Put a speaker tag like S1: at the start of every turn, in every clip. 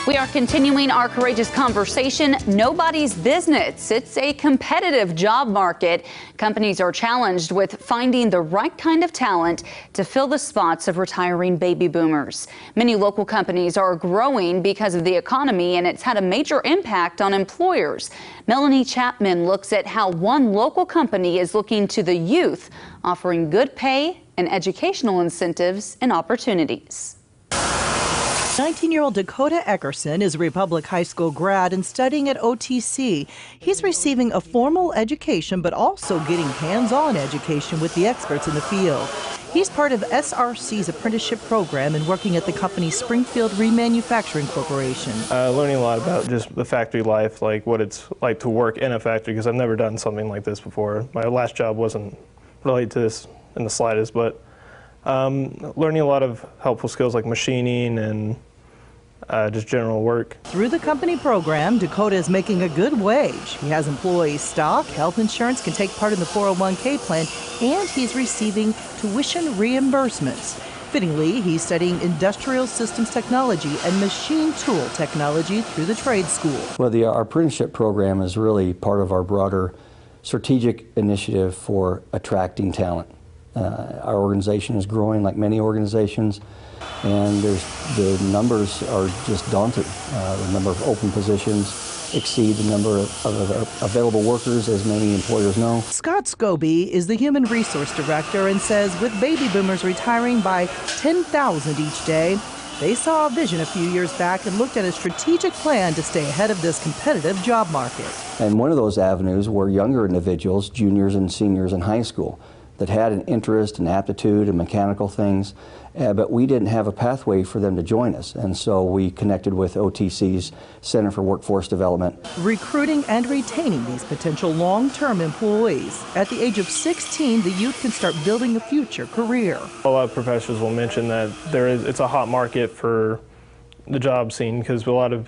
S1: We are continuing our courageous conversation. Nobody's business. It's a competitive job market. Companies are challenged with finding the right kind of talent to fill the spots of retiring baby boomers. Many local companies are growing because of the economy, and it's had a major impact on employers. Melanie Chapman looks at how one local company is looking to the youth, offering good pay and educational incentives and opportunities.
S2: 19-year-old Dakota Eckerson is a Republic High School grad and studying at OTC. He's receiving a formal education, but also getting hands-on education with the experts in the field. He's part of SRC's apprenticeship program and working at the company's Springfield Remanufacturing Corporation.
S3: Learning a lot about just the factory life, like what it's like to work in a factory, because I've never done something like this before. My last job wasn't related to this in the slightest, but learning a lot of helpful skills like machining and just general work.
S2: Through the company program, Dakota is making a good wage. He has employee stock, health insurance, can take part in the 401k plan, and he's receiving tuition reimbursements. Fittingly, he's studying industrial systems technology and machine tool technology through the trade school.
S4: Well, our apprenticeship program is really part of our broader strategic initiative for attracting talent. Our organization is growing like many organizations, and the numbers are just daunting. The number of open positions exceed the number of available workers, as many employers know.
S2: Scott Scobie is the Human Resource Director and says with baby boomers retiring by 10,000 each day, they saw a vision a few years back and looked at a strategic plan to stay ahead of this competitive job market.
S4: And one of those avenues were younger individuals, juniors and seniors in high school, that had an interest and aptitude in mechanical things, but we didn't have a pathway for them to join us. And so we connected with OTC's Center for Workforce Development.
S2: Recruiting and retaining these potential long-term employees. At the age of 16, the youth can start building a future career.
S3: A lot of professors will mention that it's a hot market for the job scene because a lot of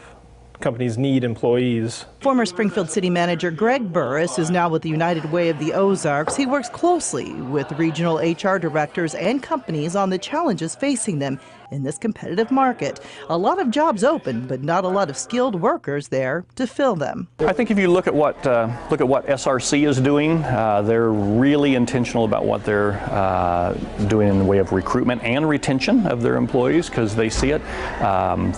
S3: companies need employees.
S2: Former Springfield City Manager Greg Burris is now with the United Way of the Ozarks. He works closely with regional HR directors and companies on the challenges facing them in this competitive market. A lot of jobs open, but not a lot of skilled workers there to fill them.
S5: I think if you look at what SRC is doing, they're really intentional about what they're doing in the way of recruitment and retention of their employees, because they see it.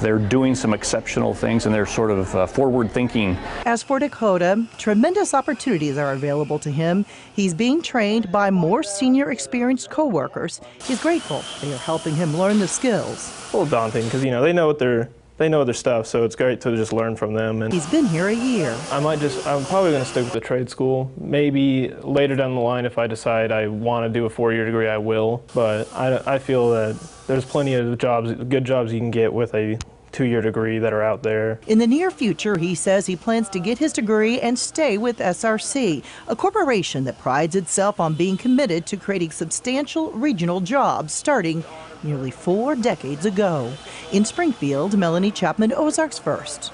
S5: They're doing some exceptional things, and they're sort of forward thinking.
S2: As for Dakota, tremendous opportunities are available to him. He's being trained by more senior experienced co-workers. He's grateful they are helping him learn the skills.
S3: A little daunting because they know their stuff, so it's great to just learn from them. And
S2: he's been here a year.
S3: I'm probably going to stick with the trade school. Maybe later down the line, if I decide I want to do a 4-year degree, I will. But I feel that there's plenty of good jobs you can get with a 2-year degree that are out there.
S2: In the near future, he says he plans to get his degree and stay with SRC, a corporation that prides itself on being committed to creating substantial regional jobs starting nearly 4 decades ago. In Springfield, Melanie Chapman, Ozarks First.